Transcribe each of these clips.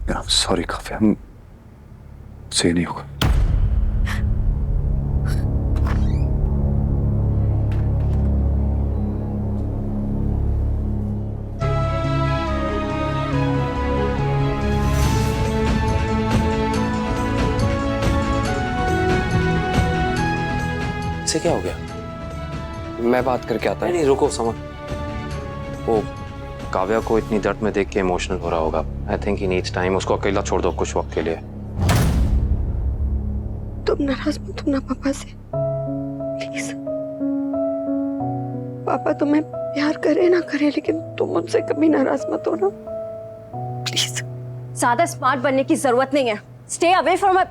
Sorry Kavya, से नहीं होगा। इससे क्या हो गया? मैं बात करके आता। नहीं रुको समझ, वो काव्या को इतनी दर्द में देख के इमोशनल हो रहा होगा। I think he needs time. उसको अकेला छोड़ दो कुछ वक्त के लिए। तुम नाराज मत हो ना पापा से, प्लीज। पापा तुम्हें प्यार करे ना करे, लेकिन तुम मुझसे कभी नाराज मत हो ना, प्लीज। ज्यादा स्मार्ट बनने की जरूरत नहीं है। Stay away from my.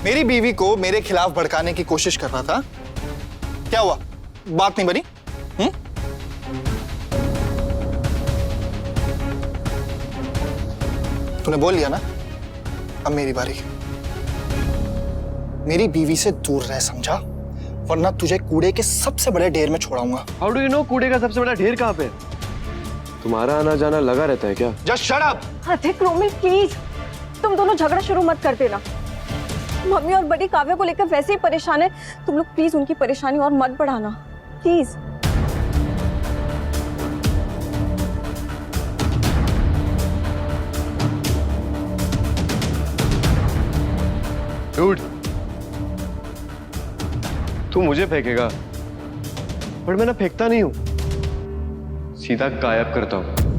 मेरी बीवी को मेरे खिलाफ भड़काने की कोशिश कर रहा था। क्या हुआ? बात नहीं बनी? तूने बोल लिया ना, अब मेरी बारी। मेरी बीवी से दूर रह, समझा? वरना तुझे कूड़े के सबसे बड़े ढेर में छोड़ाऊंगा। हाउ डू यू नो कूड़े का सबसे बड़ा ढेर कहाँ पे? तुम्हारा आना जाना लगा रहता है क्या? Just shut up. अधिक रोमिल प्लीज, तुम दोनों झगड़ा शुरू मत कर देना। मम्मी और बड़ी काव्या को लेकर वैसे ही परेशान है, तुम लोग प्लीज उनकी परेशानी और मत बढ़ाना, प्लीज। डूड, तू मुझे फेंकेगा, पर मैं ना फेंकता नहीं हूं, सीधा गायब करता हूं।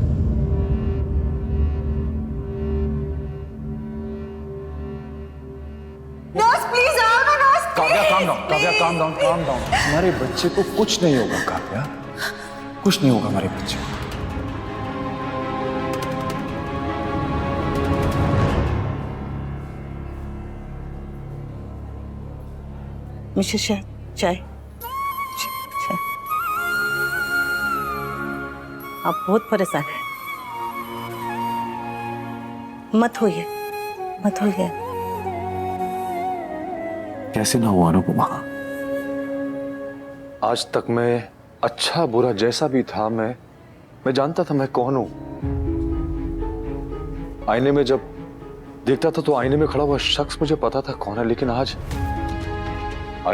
Kavya calm down, Kavya calm down, calm down. हमारे बच्चे को कुछ नहीं होगा काव्या, कुछ नहीं होगा हमारे बच्चे को। मुझे चाय चाय। आप बहुत परेशान हैं। मत होइए, मत होइए। कैसे ना हुआ अनुपमा? आज तक मैं अच्छा बुरा जैसा भी था, मैं जानता था मैं कौन हूं। आईने में जब देखता था तो आईने में खड़ा हुआ शख्स मुझे पता था कौन है, लेकिन आज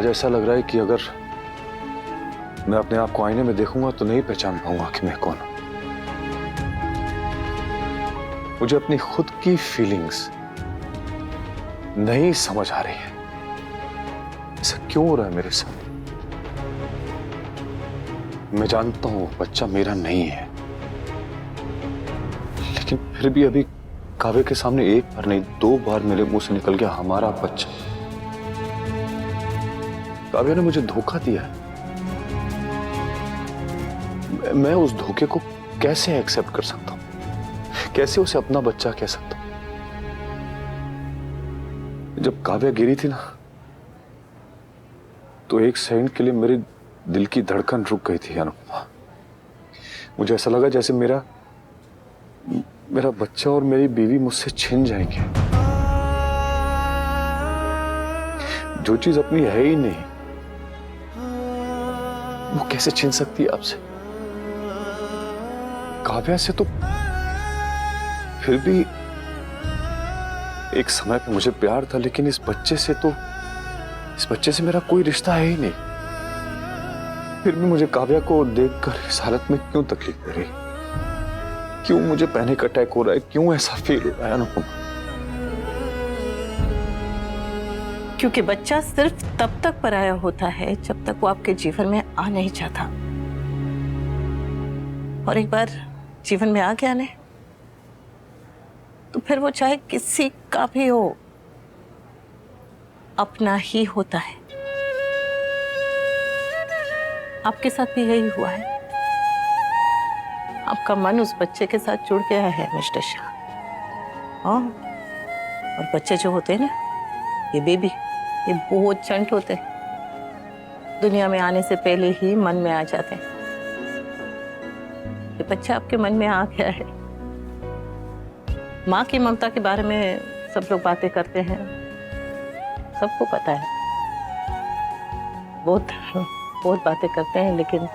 ऐसा लग रहा है कि अगर मैं अपने आप को आईने में देखूंगा तो नहीं पहचान पाऊंगा कि मैं कौन हूं। मुझे अपनी खुद की फीलिंग्स नहीं समझ आ रही है। ऐसा क्यों हो रहा है मेरे साथ? मैं जानता हूं बच्चा मेरा नहीं है, लेकिन फिर भी अभी काव्या के सामने एक बार नहीं 2 बार मेरे मुंह से निकल गया हमारा बच्चा। काव्या ने मुझे धोखा दिया है। मैं उस धोखे को कैसे एक्सेप्ट कर सकता हूं? कैसे उसे अपना बच्चा कह सकता हूं? जब काव्या गिरी थी ना, तो एक सेकंड के लिए मेरे दिल की धड़कन रुक गई थी अनुपमा। मुझे ऐसा लगा जैसे मेरा बच्चा और मेरी बीवी मुझसे छिन जाएंगे। जो चीज अपनी है ही नहीं, वो कैसे छिन सकती है आपसे? काव्या से तो फिर भी एक समय पे मुझे प्यार था, लेकिन इस बच्चे से मेरा कोई रिश्ता है ही नहीं। फिर भी मुझे काव्या को देखकर इस हालत में क्यों तकलीफ हो रही? क्यों मुझे पैनिक अटैक हो रहा है? क्यों ऐसा फील हो रहा है अनुपमा? क्योंकि बच्चा सिर्फ तब तक पराया होता है जब तक वो आपके जीवन में आ नहीं चाहता, और एक बार जीवन में आ गया ने, तो फिर वो चाहे किसी का भी हो, अपना ही होता है। आपके साथ भी यही हुआ है। आपका मन उस बच्चे के साथ जुड़ गया है मिस्टर शाह। हाँ, और बच्चे जो होते हैं ना, ये बेबी, ये बहुत चंट होते हैं। दुनिया में आने से पहले ही मन में आ जाते हैं। ये बच्चा आपके मन में आ गया है। माँ की ममता के बारे में सब लोग बातें करते हैं, सबको पता है। बहुत बहुत बातें करते हैं, लेकिन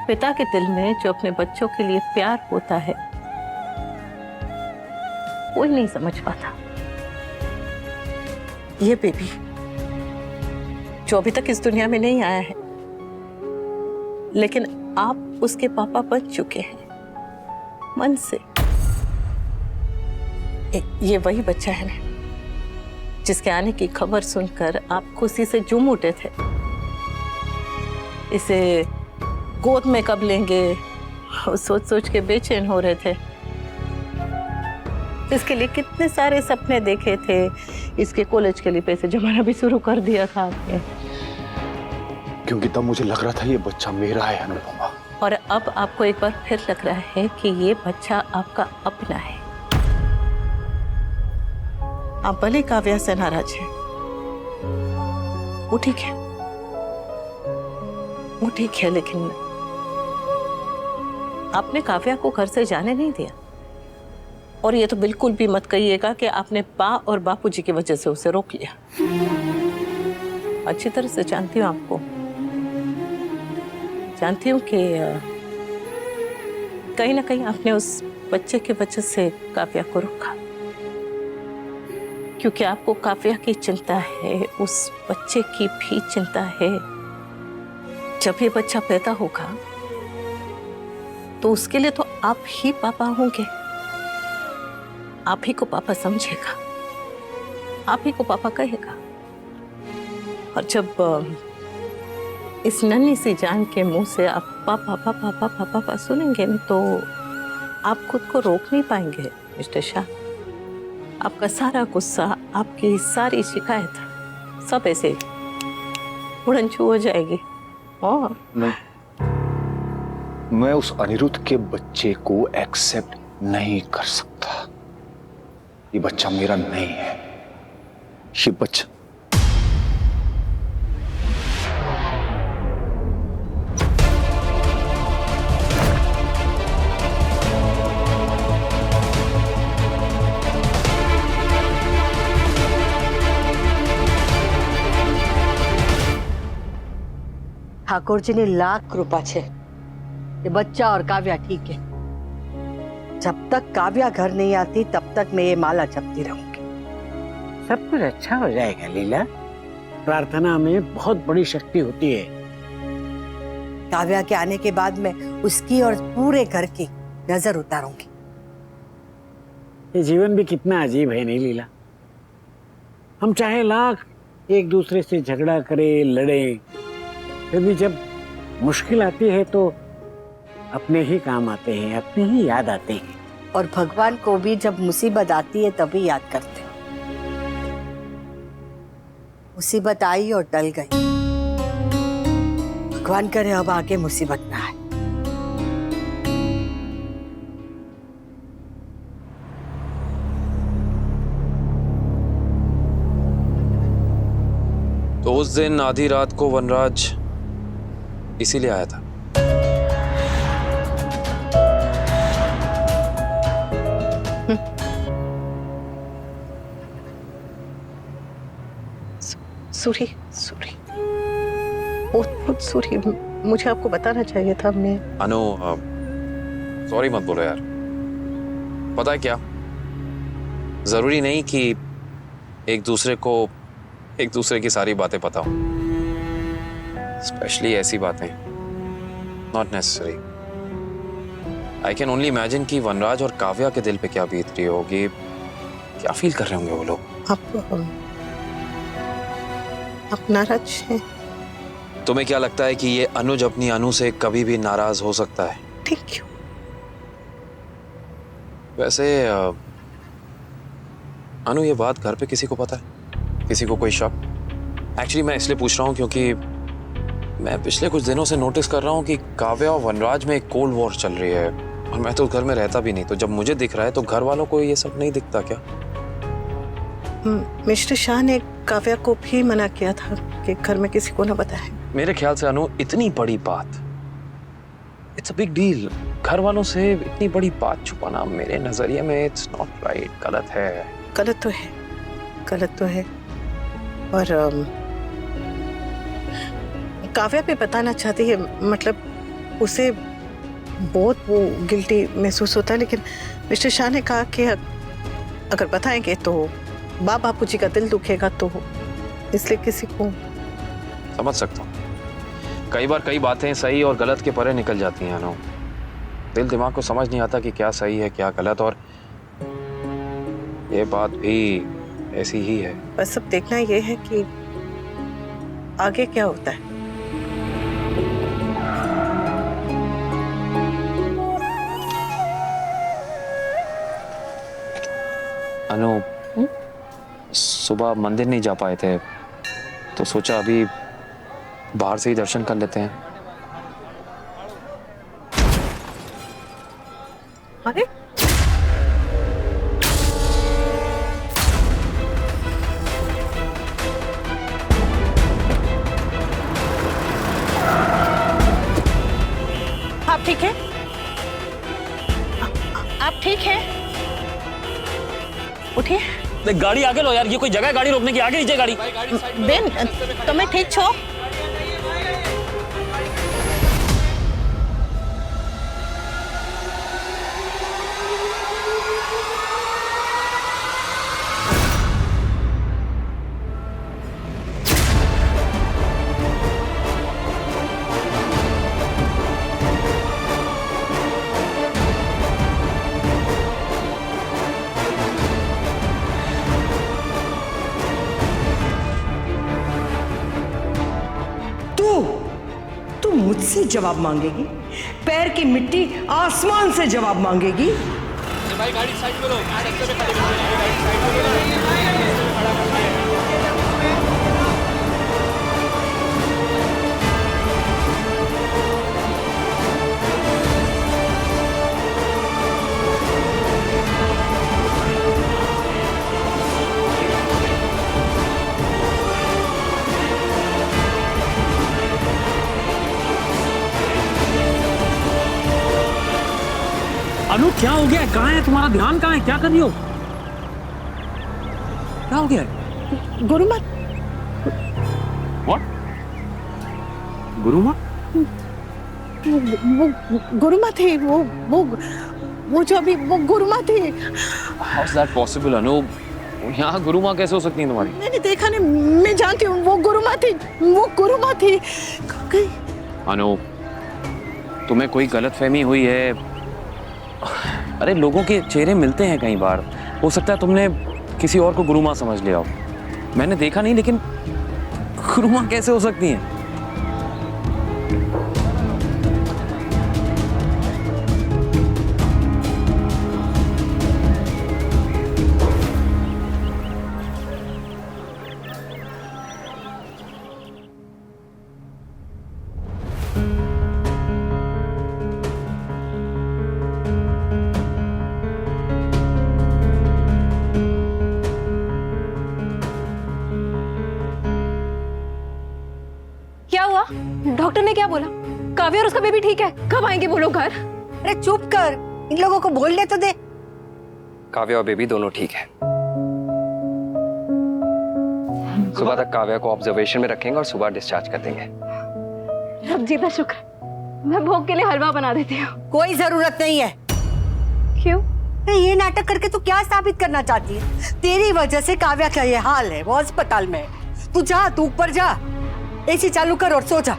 पिता के दिल में जो अपने बच्चों के लिए प्यार होता है कोई नहीं समझ पाता। ये बेबी जो अभी तक इस दुनिया में नहीं आया है, लेकिन आप उसके पापा बन चुके हैं मन से। ये वही बच्चा है ना जिसके आने की खबर सुनकर आप खुशी से झूम उठे थे। इसे गोद में कब लेंगे सोच सोच के बेचैन हो रहे थे। इसके लिए कितने सारे सपने देखे थे। इसके कॉलेज के लिए पैसे जमाना भी शुरू कर दिया था आपने। क्योंकि तब मुझे लग रहा था ये बच्चा मेरा है अनुपमा। और अब आपको एक बार फिर लग रहा है कि ये बच्चा आपका अपना है। आप भले काव्या से नाराज हैं, वो ठीक है, वो ठीक है, लेकिन आपने काव्या को घर से जाने नहीं दिया। और ये तो बिल्कुल भी मत कहिएगा कि आपने बा और बापूजी की वजह से उसे रोक लिया। अच्छी तरह से जानती हूँ आपको, जानती हूँ कि कहीं ना कहीं आपने उस बच्चे की वजह से काव्या को रोका, क्योंकि आपको काव्या की चिंता है, उस बच्चे की भी चिंता है। जब ये बच्चा पैदा होगा तो उसके लिए तो आप ही पापा होंगे। आप ही को पापा समझेगा, आप ही को पापा कहेगा। और जब इस नन्ही सी जान के मुंह से आप पापा पापा पापा पापा सुनेंगे न, तो आप खुद को रोक नहीं पाएंगे मिस्टर शाह। आपका सारा गुस्सा, आपकी सारी शिकायत सब ऐसे उड़नछू हो जाएगी। और मैं उस अनिरुद्ध के बच्चे को एक्सेप्ट नहीं कर सकता। ये बच्चा मेरा नहीं है। ये बच्चा ठाकुर जी ने लाख कृपा छे ये बच्चा और काव्या ठीक है। जब तक काव्या घर नहीं आती तब तक मैं ये माला जपती रहूंगी। सब कुछ अच्छा हो जाएगा लीला। प्रार्थना में बहुत बड़ी शक्ति होती है। काव्या के आने के बाद मैं उसकी और पूरे घर की नजर उतारूंगी। ये जीवन भी कितना अजीब है नहीं लीला। हम चाहे लाख एक दूसरे से झगड़ा करें, लड़े, फिर भी जब मुश्किल आती है तो अपने ही काम आते हैं, अपनी ही याद आते हैं। और भगवान को भी जब मुसीबत आती है तभी याद करते हैं। मुसीबत आई और टल गई। भगवान करे अब आगे मुसीबत ना आए। तो उस दिन आधी रात को वनराज इसीलिए आया था। सूरी, सूरी, बहुत सूरी। मुझे आपको बताना चाहिए था। मैं अनु, सॉरी मत बोलो यार। पता है क्या, जरूरी नहीं कि एक दूसरे की सारी बातें पता हो, स्पेशली ऐसी बातें। Not necessary. I can only imagine कि वनराज और काव्या के दिल पे क्या बीत रही होगी, क्या फील कर रहे होंगे वो लोग। आप नाराज हैं? तुम्हें क्या लगता है कि ये अनुज अपनी अनु से कभी भी नाराज हो सकता है? Thank you. वैसे अनु, ये बात घर पे किसी को पता है? किसी को कोई शक? एक्चुअली मैं इसलिए पूछ रहा हूँ क्योंकि मैं पिछले कुछ दिनों से नोटिस कर रहा हूँ कि काव्या और वनराज में एक कोल्ड वॉर चल रही है, और मैं तो घर में रहता भी नहीं, तो जब मुझे दिख रहा है तो घर वालों को ये सब नहीं दिखता क्या? मिस्टर शाह ने काव्या को भी मना किया था कि घर में किसी को ना बताए। मेरे ख्याल से अनु, इतनी बड़ी बात, इट्स अ बिग डील। घर वालों से इतनी बड़ी बात छुपाना मेरे नजरिए में इट्स नॉट राइट, गलत है। गलत तो है, गलत तो है। और काव्या पे बताना चाहती है, मतलब उसे बहुत वो गिल्टी महसूस होता है, लेकिन मिस्टर शाह ने कहा कि अगर बताएंगे तो बाप बापू जी का दिल दुखेगा, तो इसलिए किसी को। समझ सकता हूँ, कई बार कई बातें सही और गलत के परे निकल जाती हैं अनु। दिल दिमाग को समझ नहीं आता कि क्या सही है क्या गलत, और ये बात भी ऐसी ही है। बस अब देखना ये है कि आगे क्या होता है। अनु, सुबह मंदिर नहीं जा पाए थे तो सोचा अभी बाहर से ही दर्शन कर लेते हैं। अरे आप ठीक है? आप ठीक है? उठिए। गाड़ी आगे लो यार, ये कोई जगह है गाड़ी रोकने की? आगे लीजिए गाड़ी। बेन, तुम्हें ठीक छो? तू मुझसे जवाब मांगेगी? पैर की मिट्टी आसमान से जवाब मांगेगी? भाई गाड़ी साइड में लो, रास्ते में खड़ी है, गाड़ी साइड अनु क्या हो गया? कहाँ है तुम्हारा ध्यान? कहाँ है? क्या कर रही हो? क्या हो गया? गुरुमा। What? गुरुमा? वो गुरुमा थी, वो जो अभी वो गुरुमा थी। How is that possible, अनु? यहाँ गुरुमा कैसे हो सकती है तुम्हारी? मैंने देखा नहीं, मैं जानती हूँ वो गुरुमा थी, वो गुरुमा थी। अनु, तुम्हें कोई गलतफहमी हुई है। अरे लोगों के चेहरे मिलते हैं कई बार, हो सकता है तुमने किसी और को गुरुमा समझ लिया हो। मैंने देखा नहीं, लेकिन गुरुमा कैसे हो सकती हैं? क्या हुआ? डॉक्टर ने क्या बोला? काव्या और उसका बेबी ठीक है? कब आएंगे वो लोग घर? अरे चुप कर, इन लोगों को बोलने तो दे। काव्या और बेबी दोनों ठीक है। सुबह तक काव्या को ऑब्जर्वेशन में रखेंगे और सुबह डिस्चार्ज कर देंगे। रब जी का शुक्र, मैं भोग के लिए हलवा बना देती हूँ। कोई जरूरत नहीं है। क्यों? ये नाटक करके तू क्या साबित करना चाहती है? तेरी वजह से काव्या का ये हाल है, वो अस्पताल में। तू जा, तू ऊपर जा, एसी चालू कर और सो जा।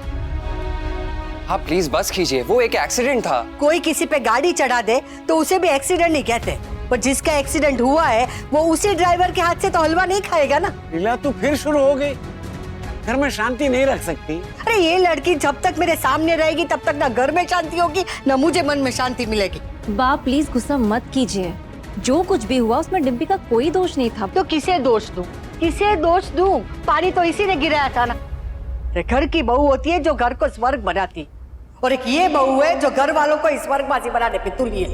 हाँ प्लीज बस कीजिए, वो एक एक्सीडेंट था। कोई किसी पे गाड़ी चढ़ा दे तो उसे भी एक्सीडेंट नहीं कहते, पर जिसका एक्सीडेंट हुआ है वो उसी ड्राइवर के हाथ से तो हलवा नहीं खाएगा ना। लीला तू फिर शुरू हो गई, घर में शांति नहीं रख सकती। अरे ये लड़की जब तक मेरे सामने रहेगी तब तक ना घर में शांति होगी ना मुझे मन में शांति मिलेगी। बाप प्लीज गुस्सा मत कीजिए, जो कुछ भी हुआ उसमें डिम्पी का कोई दोष नहीं था। तो किसे दोष दूं? किसे दोष दूं? पानी तो इसी ने गिराया था ना। घर की बहू होती है जो घर को स्वर्ग बनाती, और एक ये बहू है जो घर वालों को स्वर्गवासी बनाने पे तुली है।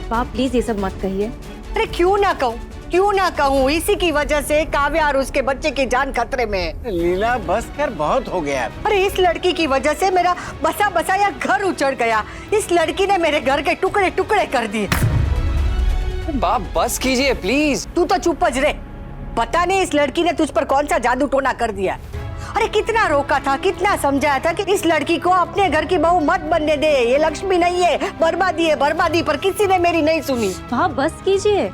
बाप प्लीज ये सब मत कहिए। अरे क्यों ना कहूँ, क्यों ना कहूँ? इसी की वजह से काव्या और उसके बच्चे की जान खतरे में है। लीला बस कर, बहुत हो गया। अरे इस लड़की की वजह से मेरा बसा बसाया घर उजड़ गया। इस लड़की ने मेरे घर के टुकड़े टुकड़े कर दिए। बाप बस कीजिए प्लीज। तू तो चुप ज रे। पता नहीं इस लड़की ने तुझ पर कौन सा जादू टोना कर दिया। अरे कितना रोका था, कितना समझाया था कि इस लड़की को अपने घर की बहू मत बनने दे, ये लक्ष्मी नहीं है, बर्बादी है बर्बादी, पर किसी ने मेरी नहीं सुनी। हाँ बस कीजिए,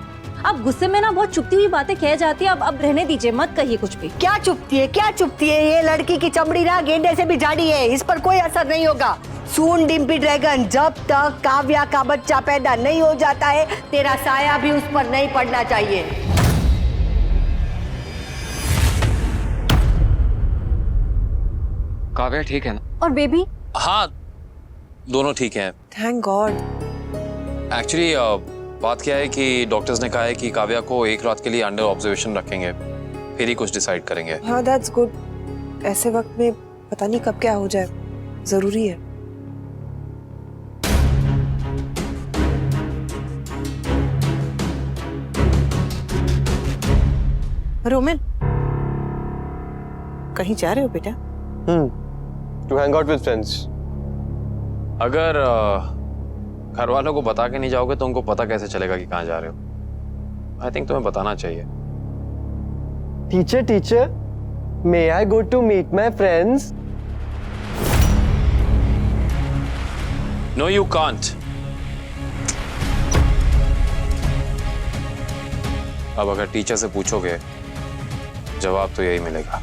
अब गुस्से में ना बहुत चुपती हुई बातें कह जाती है। अब रहने दीजिए, मत कहिए कुछ भी। क्या चुपती है, क्या चुपती है? ये लड़की की चमड़ी ना गेंडे से भी झाड़ी है, इस पर कोई असर नहीं होगा। सून डिम्पी ड्रैगन, जब तक काव्या का बच्चा पैदा नहीं हो जाता है तेरा साया भी उस पर नहीं पड़ना चाहिए। काव्या ठीक है ना? और बेबी? हाँ, दोनों ठीक हैं। Thank God. एक्चुअली बात क्या है कि डॉक्टर्स ने कहा है कि काव्या को एक रात के लिए अंडर ऑब्जर्वेशन रखेंगे, फिर ही कुछ डिसाइड करेंगे। हाँ दैट्स गुड। ऐसे वक्त में पता नहीं कब क्या हो जाए, जरूरी है। रोमिन, कहीं जा रहे हो बेटा? To hang out with friends. अगर घर वालों को बता के नहीं जाओगे तो उनको पता कैसे चलेगा कि कहाँ जा रहे हो? आई थिंक तुम्हें बताना चाहिए। Teacher, may I go to meet my friends? No you can't. अब अगर टीचर से पूछोगे जवाब तो यही मिलेगा।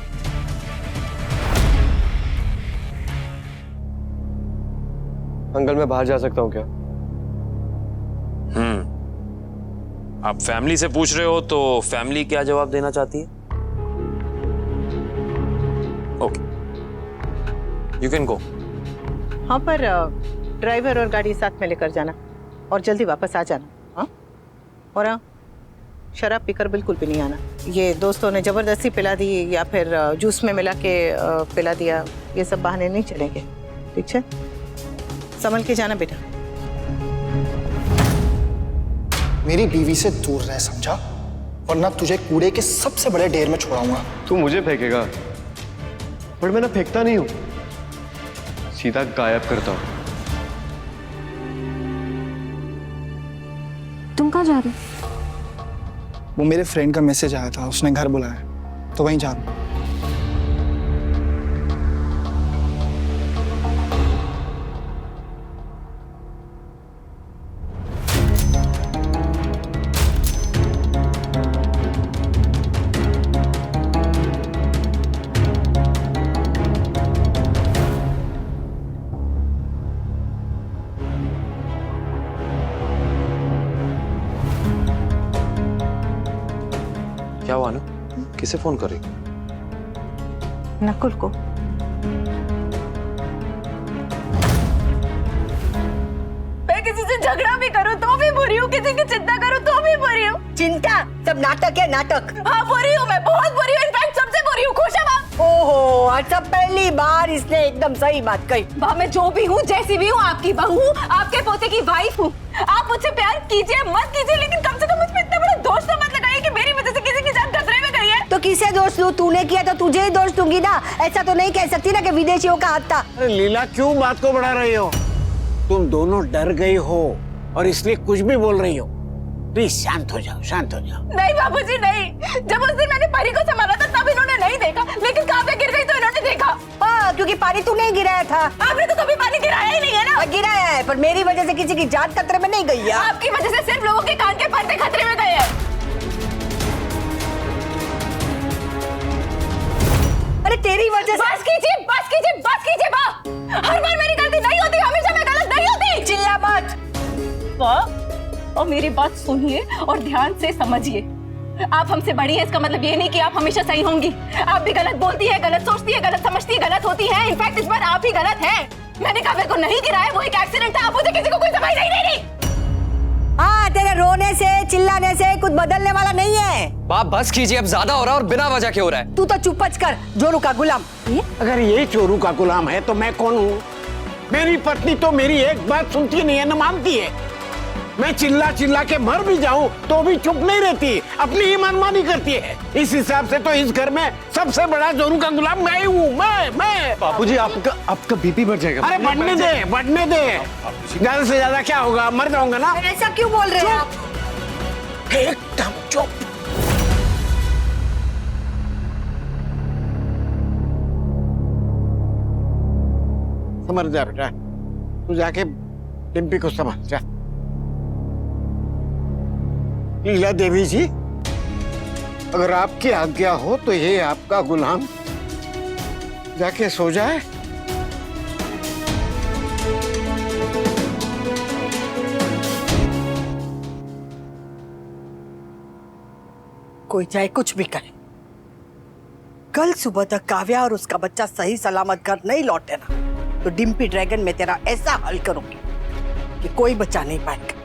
अंकल मैं बाहर जा सकता हूँ क्या? आप फैमिली से पूछ रहे हो तो फैमिली क्या जवाब देना चाहती है? Okay, you can go. हाँ पर ड्राइवर और गाड़ी साथ में लेकर जाना और जल्दी वापस आ जाना। हाँ, और हाँ, शराब पीकर बिल्कुल भी नहीं आना। ये दोस्तों ने जबरदस्ती पिला दी या फिर जूस में मिला के पिला दिया, ये सब बहाने नहीं चलेंगे, ठीक है? संभल के जाना बेटा। मेरी बीवी से दूर रह, समझा? वरना तुझे कूड़े के सबसे बड़े ढेर में छोड़ाऊंगा। तू मुझे फेंकेगा, पर मैं ना फेंकता नहीं हूँ, सीधा गायब करता हूँ। तुम कहाँ जा रहे हो? वो मेरे फ्रेंड का मैसेज आया था, उसने घर बुलाया तो वहीं जा रहा हूं। क्या हुआ ना? किसे फोन कर रही? नकुल को। मैं किसी से झगड़ा भी करूं तो भी बुरी हूँ, किसी की चिंता करूं तो भी बुरी हूँ। चिंता सब नाटक है, नाटक। हाँ बुरी हूँ, मैं बहुत बुरी हूँ, इनफैक्ट सबसे बुरी हूँ। खुश है माँ? ओहो, अच्छा पहली बार इसने एकदम सही बात कही। माँ मैं जो भी हूँ, जैसी भी हूँ, आपकी बहू हूँ, आपके पोते की वाइफ हूँ। आप मुझसे प्यार कीजिए मत कीजिए, लेकिन कम से कम मुझ पे इतना बड़ा दोष तो मत लगाइए कि मेरी वजह से किसी की जान खतरे में गई है। तो किसे दोष दूं? तूने किया तो तुझे ही दोष दूंगी ना। ऐसा तो नहीं कह सकती ना कि विदेशियों का हाथ था। अरे लीला, क्यों बात को बढ़ा रही हो? तुम दोनों डर गई हो और इसलिए कुछ भी बोल रही हो। प्लीज शांत हो जाओ, शांत हो जाओ। नहीं बाबूजी नहीं, जब उस दिन मैंने परी को संभाला था तब इन्होंने नहीं देखा, लेकिन काव्या गिर गई तो इन्होंने देखा। हाँ, क्योंकि पानी तू नहीं गिराया था। आपने तो कभी पानी गिराया ही नहीं है ना। गिराया है, पर मेरी वजह से किसी की जान खतरे में नहीं गई है। आपकी वजह से सिर्फ लोगों के कान के पर्दे खतरे में गए हैं। अरे तेरी वजह से। बस कीजिए, बस कीजिए, बस कीजिए माँ। हर बार मेरी गलती नहीं होती, हमेशा मैं गलत नहीं होती। चिल्ला मत। माँ, और मेरी बात सुनिए और ध्यान से समझिए। आप हमसे बड़ी है, इसका मतलब ये नहीं कि आप हमेशा सही होंगी। आप भी गलत बोलती है, गलत सोचती है, गलत समझती है, गलत होती है। इनफैक्ट इस बार आप ही गलत हैं। मैंने काव्या को नहीं गिराया, वो एक एक्सीडेंट था। आप मुझे किसी को कोई दवाई नहीं दे रही। हाँ, तेरे रोने से चिल्लाने से कुछ बदलने वाला नहीं है। बाप बस कीजिए, अब ज्यादा हो रहा है और बिना वजह के हो रहा है। तू तो चुपच कर, जोरू का गुलाम। अगर ये चोरू का गुलाम है तो मैं कौन हूँ? मेरी पत्नी तो मेरी एक बात सुनती नहीं है, न मानती है। मैं चिल्ला चिल्ला के मर भी जाऊं तो भी चुप नहीं रहती, अपनी ही मनमानी करती है। इस हिसाब से तो इस घर में सबसे बड़ा जोरू का गुलाम मैं ही हूँ। मैं बापूजी, आपका बीपी बढ़ जाएगा। अरे बढ़ने दे, बढ़ने दे। ज्यादा से ज्यादा क्या होगा, मर जाऊंगा ना। ऐसा क्यों बोल रहे हो आप? एकदम चुप। समझ जा बेटा, तू जाके डिम्पी को समझ जा। लीला देवी जी, अगर आपकी आज्ञा हो तो ये आपका गुलाम जाके सो जाए। कोई चाहे कुछ भी करे, कल सुबह तक काव्या और उसका बच्चा सही सलामत घर नहीं लौटे ना, तो डिम्पी ड्रैगन में तेरा ऐसा हल करूंगी कि कोई बचा नहीं पाएगा।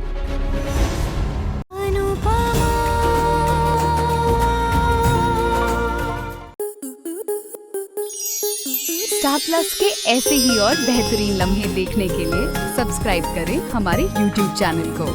स्टार प्लस के ऐसे ही और बेहतरीन लम्हे देखने के लिए सब्सक्राइब करें हमारे YouTube चैनल को।